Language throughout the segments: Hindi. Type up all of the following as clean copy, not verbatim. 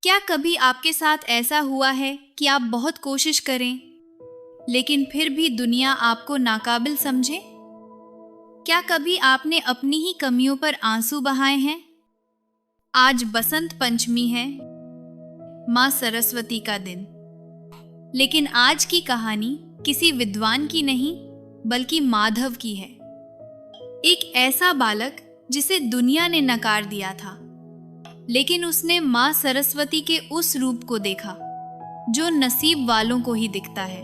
क्या कभी आपके साथ ऐसा हुआ है कि आप बहुत कोशिश करें लेकिन फिर भी दुनिया आपको नाकाबिल समझे? क्या कभी आपने अपनी ही कमियों पर आंसू बहाए हैं? आज बसंत पंचमी है, माँ सरस्वती का दिन। लेकिन आज की कहानी किसी विद्वान की नहीं बल्कि माधव की है। एक ऐसा बालक जिसे दुनिया ने नकार दिया था, लेकिन उसने माँ सरस्वती के उस रूप को देखा जो नसीब वालों को ही दिखता है।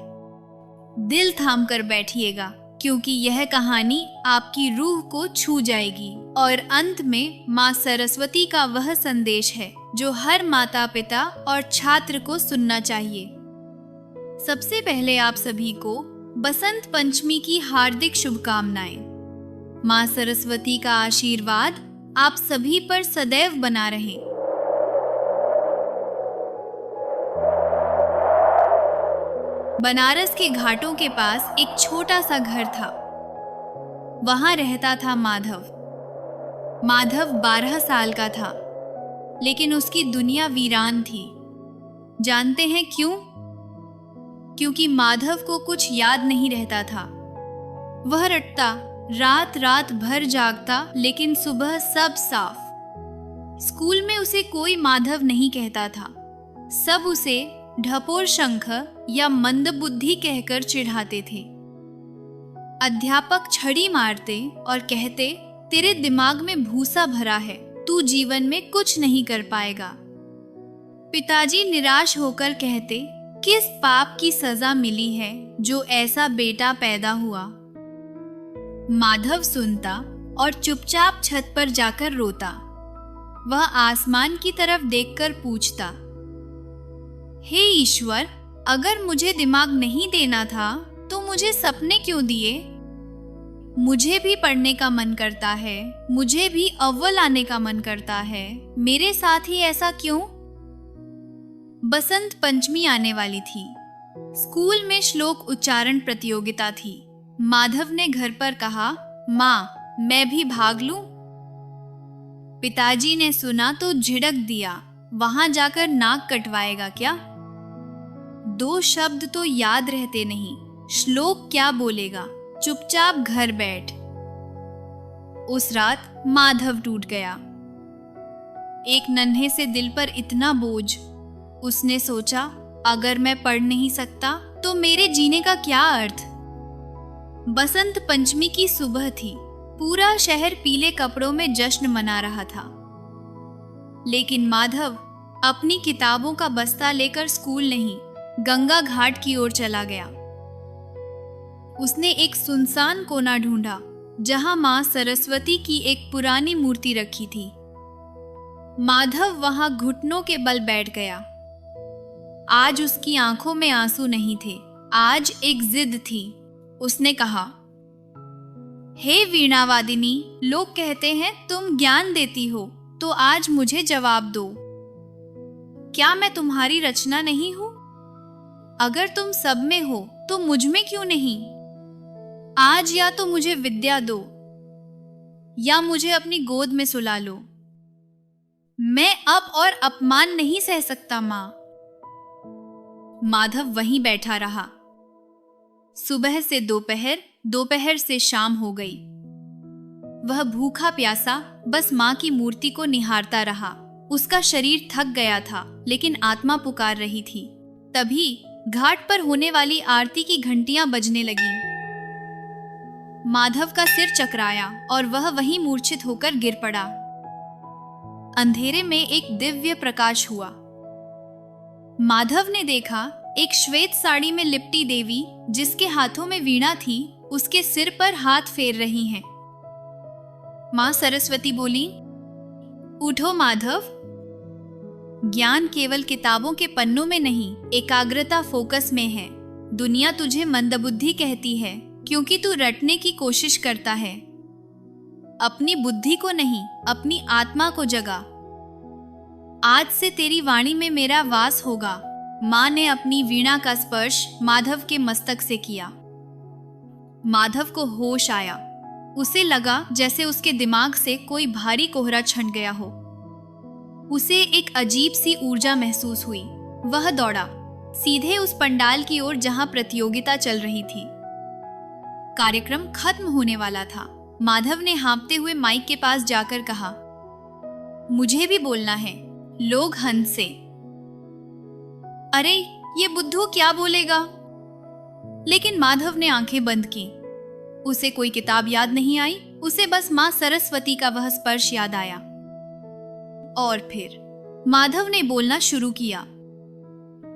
दिल थाम कर बैठिएगा, क्योंकि यह कहानी आपकी रूह को छू जाएगी और अंत में माँ सरस्वती का वह संदेश है जो हर माता पिता और छात्र को सुनना चाहिए। सबसे पहले आप सभी को बसंत पंचमी की हार्दिक शुभकामनाएं। माँ सरस्वती का आशीर्वाद आप सभी पर सदैव बना रहे। बनारस के घाटों के पास एक छोटा सा घर था। वहां रहता था माधव। माधव 12 साल का था, लेकिन उसकी दुनिया वीरान थी। जानते हैं क्यों? क्योंकि माधव को कुछ याद नहीं रहता था। वह रटता, रात रात भर जागता, लेकिन सुबह सब साफ। स्कूल में उसे कोई माधव नहीं कहता था। सब उसे ढपोर शंख या मंदबुद्धि कहकर चिढ़ाते थे। अध्यापक छड़ी मारते और कहते, तेरे दिमाग में भूसा भरा है, तू जीवन में कुछ नहीं कर पाएगा। पिताजी निराश होकर कहते, किस पाप की सजा मिली है जो ऐसा बेटा पैदा हुआ। माधव सुनता और चुपचाप छत पर जाकर रोता। वह आसमान की तरफ देखकर पूछता, हे ईश्वर, अगर मुझे दिमाग नहीं देना था तो मुझे सपने क्यों दिए? मुझे भी पढ़ने का मन करता है, मुझे भी अव्वल आने का मन करता है, मेरे साथ ही ऐसा क्यों? बसंत पंचमी आने वाली थी। स्कूल में श्लोक उच्चारण प्रतियोगिता थी। माधव ने घर पर कहा, माँ, मैं भी भाग लूं? पिताजी ने सुना तो झिड़क दिया, वहां जाकर नाक कटवाएगा क्या? 2 शब्द तो याद रहते नहीं, श्लोक क्या बोलेगा, चुपचाप घर बैठ। उस रात माधव टूट गया। एक नन्हे से दिल पर इतना बोझ। उसने सोचा, अगर मैं पढ़ नहीं सकता तो मेरे जीने का क्या अर्थ? बसंत पंचमी की सुबह थी। पूरा शहर पीले कपड़ों में जश्न मना रहा था। लेकिन माधव अपनी किताबों का बस्ता लेकर स्कूल नहीं, गंगा घाट की ओर चला गया। उसने एक सुनसान कोना ढूंढा जहां मां सरस्वती की एक पुरानी मूर्ति रखी थी। माधव वहां घुटनों के बल बैठ गया। आज उसकी आंखों में आंसू नहीं थे, आज एक जिद थी। उसने कहा, हे वीणावादिनी, लोग कहते हैं तुम ज्ञान देती हो, तो आज मुझे जवाब दो। क्या मैं तुम्हारी रचना नहीं हूं? अगर तुम सब में हो तो मुझ में क्यों नहीं? आज या तो मुझे विद्या दो या मुझे अपनी गोद में सुला लो। मैं अब और अपमान नहीं सह सकता मां। माधव वहीं बैठा रहा। सुबह से दोपहर, दोपहर से शाम हो गई। वह भूखा प्यासा बस मां की मूर्ति को निहारता रहा। उसका शरीर थक गया था, लेकिन आत्मा पुकार रही थी। तभी घाट पर होने वाली आरती की घंटियां बजने लगीं। माधव का सिर चकराया और वह वहीं मूर्छित होकर गिर पड़ा। अंधेरे में एक दिव्य प्रकाश हुआ। माधव ने देखा, एक श्वेत साड़ी में लिपटी देवी, जिसके हाथों में वीणा थी, उसके सिर पर हाथ फेर रही हैं। मां सरस्वती बोली, उठो माधव। ज्ञान केवल किताबों के पन्नों में नहीं, एकाग्रता फोकस में है। दुनिया तुझे मंदबुद्धि कहती है क्योंकि तू रटने की कोशिश करता है। अपनी बुद्धि को नहीं, अपनी आत्मा को जगा। आज से तेरी वाणी में मेरा वास होगा। मां ने अपनी वीणा का स्पर्श माधव के मस्तक से किया। माधव को होश आया। उसे लगा जैसे उसके दिमाग से कोई भारी कोहरा छंट गया हो। उसे एक अजीब सी ऊर्जा महसूस हुई। वह दौड़ा सीधे उस पंडाल की ओर जहां प्रतियोगिता चल रही थी। कार्यक्रम खत्म होने वाला था। माधव ने हाँफते हुए माइक के पास जाकर कहा, मुझे भी बोलना है, लोग हंसे। अरे ये बुद्धू क्या बोलेगा? लेकिन माधव ने आंखें बंद की। उसे कोई किताब याद नहीं आई, उसे बस मां सरस्वती का वह स्पर्श याद आया। और फिर माधव ने बोलना शुरू किया।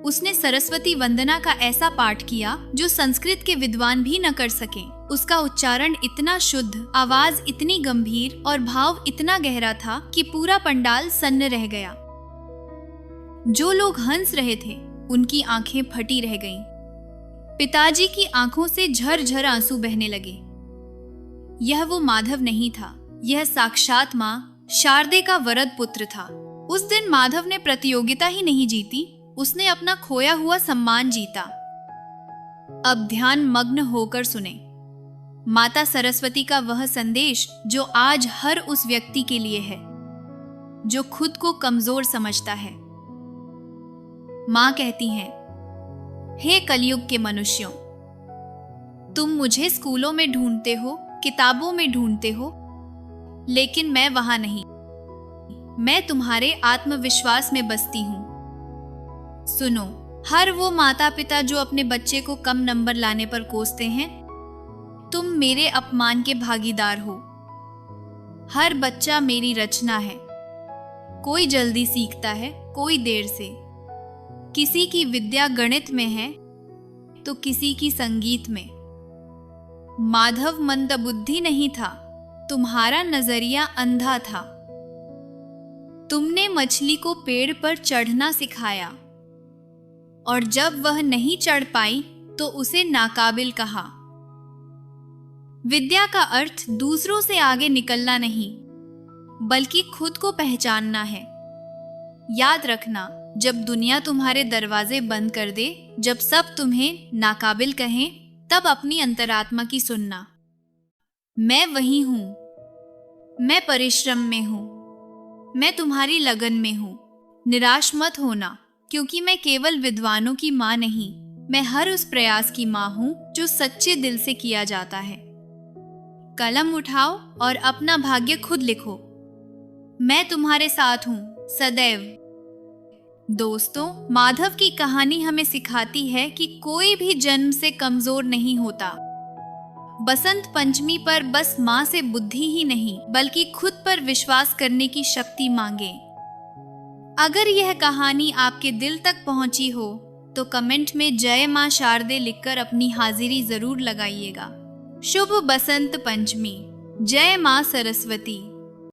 उसने सरस्वती वंदना का ऐसा पाठ किया जो संस्कृत के विद्वान भी न कर सके। उसका उच्चारण इतना शुद्ध, आवाज इतनी गंभीर और भाव इतना गहरा था कि पूरा पंडाल सन्न रह गया। जो लोग हंस रहे थे उनकी आंखें फटी रह गईं। पिताजी की आंखों से झरझर आंसू बहने लगे। यह वो माधव नहीं था, यह साक्षात मां शारदे का वरद पुत्र था। उस दिन माधव ने प्रतियोगिता ही नहीं जीती, उसने अपना खोया हुआ सम्मान जीता। अब ध्यान मग्न होकर सुने माता सरस्वती का वह संदेश जो आज हर उस व्यक्ति के लिए है जो खुद को कमजोर समझता है। मां कहती हैं, हे कलयुग के मनुष्यों, तुम मुझे स्कूलों में ढूंढते हो, किताबों में ढूंढते हो, लेकिन मैं वहां नहीं। मैं तुम्हारे आत्मविश्वास में बसती हूं। सुनो, हर वो माता पिता जो अपने बच्चे को कम नंबर लाने पर कोसते हैं, तुम मेरे अपमान के भागीदार हो। हर बच्चा मेरी रचना है। कोई जल्दी सीखता है, कोई देर से। किसी की विद्या गणित में है तो किसी की संगीत में। माधव मंदबुद्धि नहीं था, तुम्हारा नजरिया अंधा था। तुमने मछली को पेड़ पर चढ़ना सिखाया और जब वह नहीं चढ़ पाई तो उसे नाकाबिल कहा। विद्या का अर्थ दूसरों से आगे निकलना नहीं, बल्कि खुद को पहचानना है। याद रखना, जब दुनिया तुम्हारे दरवाजे बंद कर दे, जब सब तुम्हें नाकाबिल कहें, तब अपनी अंतरात्मा की सुनना। मैं वही हूं, मैं परिश्रम में हूं, मैं तुम्हारी लगन में हूं। निराश मत होना, क्योंकि मैं केवल विद्वानों की मां नहीं, मैं हर उस प्रयास की मां हूं जो सच्चे दिल से किया जाता है। कलम उठाओ और अपना भाग्य खुद लिखो। मैं तुम्हारे साथ हूं सदैव। दोस्तों, माधव की कहानी हमें सिखाती है कि कोई भी जन्म से कमजोर नहीं होता। बसंत पंचमी पर बस मां से बुद्धि ही नहीं, बल्कि खुद पर विश्वास करने की शक्ति मांगे। अगर यह कहानी आपके दिल तक पहुंची हो तो कमेंट में जय मां शारदे लिखकर अपनी हाजिरी जरूर लगाइएगा। शुभ बसंत पंचमी। जय मां सरस्वती।